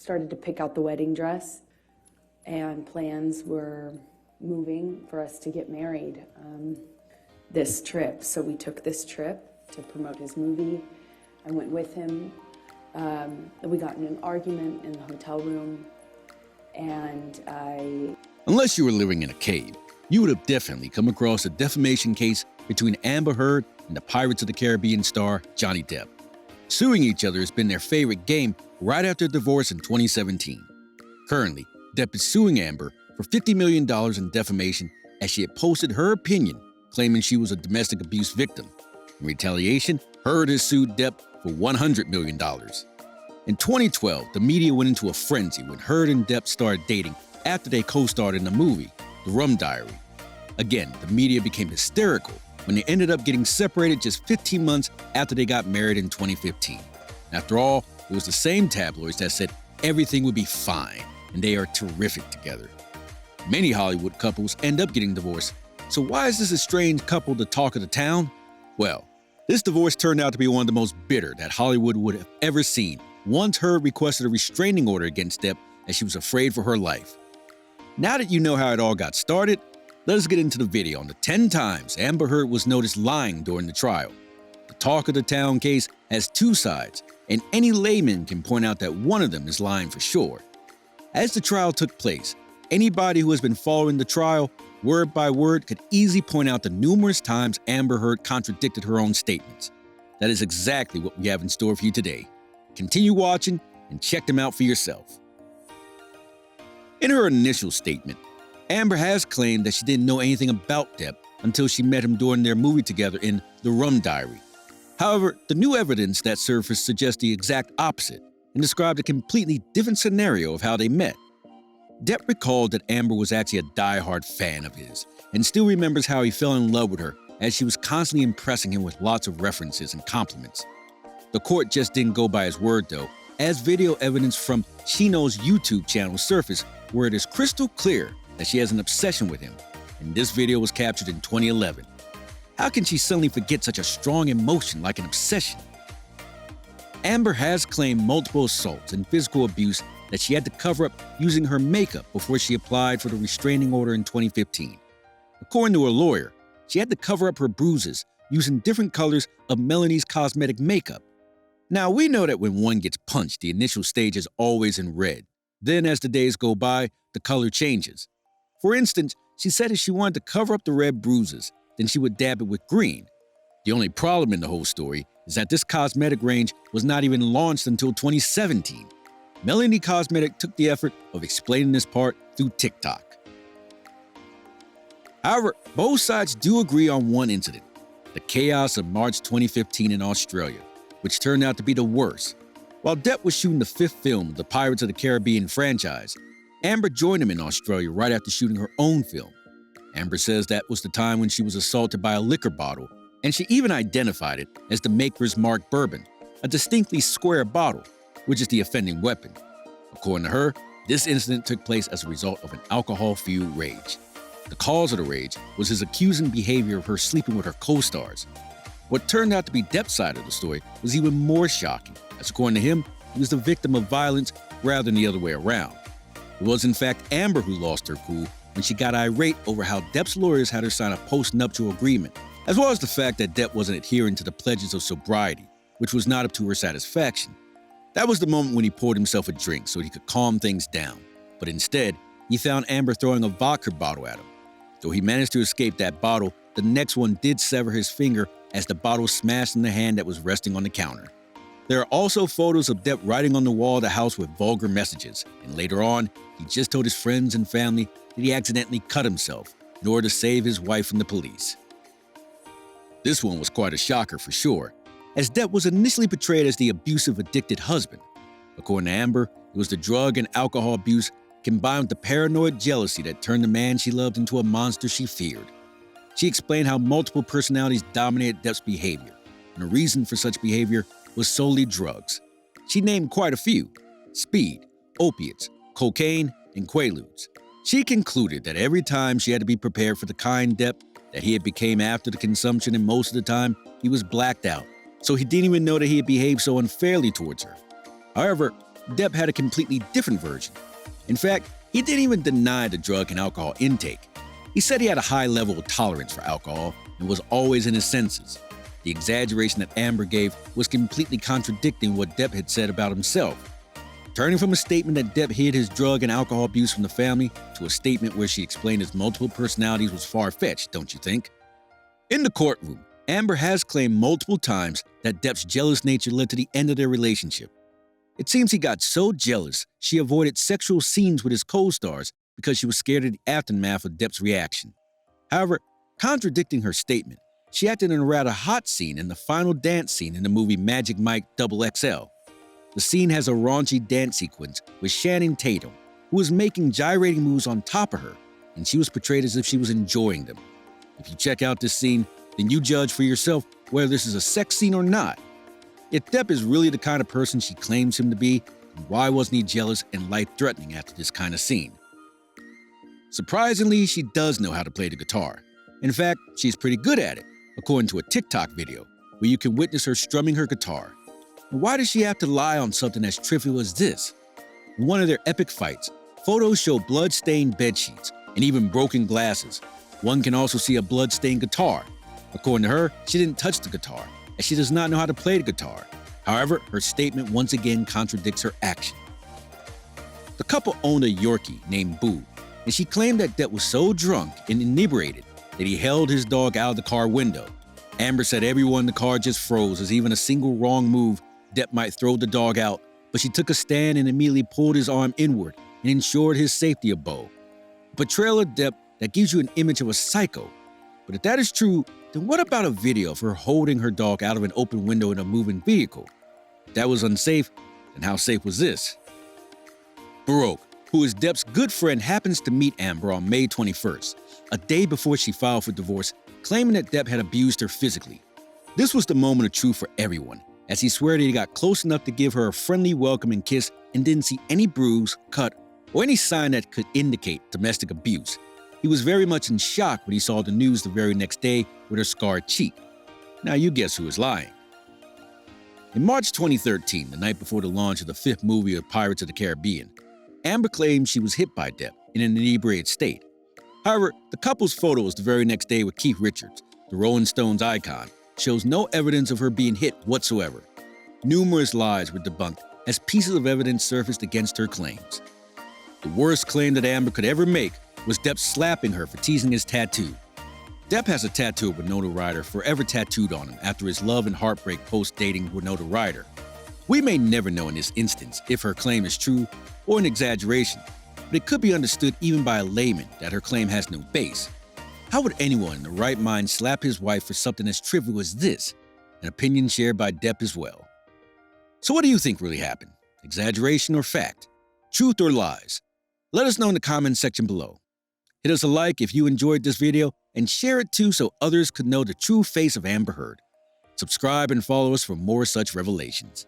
started to pick out the wedding dress, and plans were moving for us to get married this trip. So we took this trip to promote his movie. I went with him. We got in an argument in the hotel room, and Unless you were living in a cave, you would have definitely come across a defamation case between Amber Heard and the Pirates of the Caribbean star Johnny Depp. Suing each other has been their favorite game right after divorce in 2017. Currently, Depp is suing Amber for $50 million in defamation as she had posted her opinion, claiming she was a domestic abuse victim. In retaliation, Heard has sued Depp for $100 million. In 2012, the media went into a frenzy when Heard and Depp started dating after they co-starred in the movie, The Rum Diary. Again, the media became hysterical when they ended up getting separated just 15 months after they got married in 2015. After all, it was the same tabloids that said everything would be fine and they are terrific together. Many Hollywood couples end up getting divorced, so why is this estranged couple the talk of the town? Well, this divorce turned out to be one of the most bitter that Hollywood would have ever seen once Heard requested a restraining order against Depp as she was afraid for her life. Now that you know how it all got started, let us get into the video on the 10 times Amber Heard was noticed lying during the trial. The talk of the town case has two sides, and any layman can point out that one of them is lying for sure. As the trial took place, anybody who has been following the trial, word by word, could easily point out the numerous times Amber Heard contradicted her own statements. That is exactly what we have in store for you today. Continue watching and check them out for yourself. In her initial statement, Amber has claimed that she didn't know anything about Depp until she met him during their movie together in The Rum Diary. However, the new evidence that surfaced suggests the exact opposite and described a completely different scenario of how they met. Depp recalled that Amber was actually a die-hard fan of his and still remembers how he fell in love with her as she was constantly impressing him with lots of references and compliments. The court just didn't go by his word though, as video evidence from Shino's YouTube channel surfaced where it is crystal clear that she has an obsession with him, and this video was captured in 2011. How can she suddenly forget such a strong emotion like an obsession? Amber has claimed multiple assaults and physical abuse that she had to cover up using her makeup before she applied for the restraining order in 2015. According to her lawyer, she had to cover up her bruises using different colors of Melanie's cosmetic makeup. Now, we know that when one gets punched, the initial stage is always in red. Then, as the days go by, the color changes. For instance, she said if she wanted to cover up the red bruises, then she would dab it with green. The only problem in the whole story is that this cosmetic range was not even launched until 2017. Melanie Cosmetic took the effort of explaining this part through TikTok. However, both sides do agree on one incident, the chaos of March 2015 in Australia, which turned out to be the worst. While Depp was shooting the 5th film of the Pirates of the Caribbean franchise, Amber joined him in Australia right after shooting her own film. Amber says that was the time when she was assaulted by a liquor bottle, and she even identified it as the Maker's Mark bourbon, a distinctly square bottle, which is the offending weapon. According to her, this incident took place as a result of an alcohol-fueled rage. The cause of the rage was his accusing behavior of her sleeping with her co-stars. What turned out to be Depp's side of the story was even more shocking, as according to him, he was the victim of violence rather than the other way around. It was in fact Amber who lost her cool when she got irate over how Depp's lawyers had her sign a post-nuptial agreement, as well as the fact that Depp wasn't adhering to the pledges of sobriety, which was not up to her satisfaction. That was the moment when he poured himself a drink so he could calm things down, but instead, he found Amber throwing a vodka bottle at him. Though he managed to escape that bottle, the next one did sever his finger as the bottle smashed in the hand that was resting on the counter. There are also photos of Depp writing on the wall of the house with vulgar messages, and later on, he just told his friends and family that he accidentally cut himself in order to save his wife from the police. This one was quite a shocker for sure, as Depp was initially portrayed as the abusive, addicted husband. According to Amber, it was the drug and alcohol abuse combined with the paranoid jealousy that turned the man she loved into a monster she feared. She explained how multiple personalities dominated Depp's behavior, and the reason for such behavior was solely drugs. She named quite a few: speed, opiates, cocaine, and quaaludes. She concluded that every time she had to be prepared for the kind Depp that he had became after the consumption, and most of the time he was blacked out, so he didn't even know that he had behaved so unfairly towards her. However, Depp had a completely different version. In fact, he didn't even deny the drug and alcohol intake. He said he had a high level of tolerance for alcohol and was always in his senses. The exaggeration that Amber gave was completely contradicting what Depp had said about himself. Turning from a statement that Depp hid his drug and alcohol abuse from the family to a statement where she explained his multiple personalities was far-fetched, don't you think? In the courtroom, Amber has claimed multiple times that Depp's jealous nature led to the end of their relationship. It seems he got so jealous she avoided sexual scenes with his co-stars because she was scared of the aftermath of Depp's reaction. However, contradicting her statement, she acted in a rather hot scene in the final dance scene in the movie Magic Mike XXL. The scene has a raunchy dance sequence with Channing Tatum, who was making gyrating moves on top of her, and she was portrayed as if she was enjoying them. If you check out this scene, then you judge for yourself whether this is a sex scene or not. If Depp is really the kind of person she claims him to be, then why wasn't he jealous and life-threatening after this kind of scene? Surprisingly, she does know how to play the guitar. In fact, she's pretty good at it, according to a TikTok video, where you can witness her strumming her guitar. And why does she have to lie on something as trivial as this? In one of their epic fights, photos show blood-stained bedsheets and even broken glasses. One can also see a blood-stained guitar. According to her, she didn't touch the guitar, as she does not know how to play the guitar. However, her statement once again contradicts her action. The couple owned a Yorkie named Boo, and she claimed that Depp was so drunk and inebriated that he held his dog out of the car window. Amber said everyone in the car just froze, as even a single wrong move, Depp might throw the dog out, but she took a stand and immediately pulled his arm inward and ensured his safety of Bo. A portrayal of Depp that gives you an image of a psycho. But if that is true, then what about a video of her holding her dog out of an open window in a moving vehicle? If that was unsafe, then how safe was this? Baroque, who is Depp's good friend, happens to meet Amber on May 21st, a day before she filed for divorce, claiming that Depp had abused her physically. This was the moment of truth for everyone, as he swore that he got close enough to give her a friendly welcoming kiss and didn't see any bruise, cut, or any sign that could indicate domestic abuse. He was very much in shock when he saw the news the very next day with her scarred cheek. Now you guess who is lying. In March 2013, the night before the launch of the fifth movie of Pirates of the Caribbean, Amber claimed she was hit by Depp in an inebriated state. However, the couple's photos the very next day with Keith Richards, the Rolling Stones icon, shows no evidence of her being hit whatsoever. Numerous lies were debunked as pieces of evidence surfaced against her claims. The worst claim that Amber could ever make was Depp slapping her for teasing his tattoo. Depp has a tattoo of Winona Ryder forever tattooed on him after his love and heartbreak post-dating Winona Ryder. We may never know in this instance if her claim is true or an exaggeration, but it could be understood even by a layman that her claim has no base. How would anyone in the right mind slap his wife for something as trivial as this? An opinion shared by Depp as well. So what do you think really happened? Exaggeration or fact? Truth or lies? Let us know in the comments section below. Hit us a like if you enjoyed this video and share it too so others could know the true face of Amber Heard. Subscribe and follow us for more such revelations.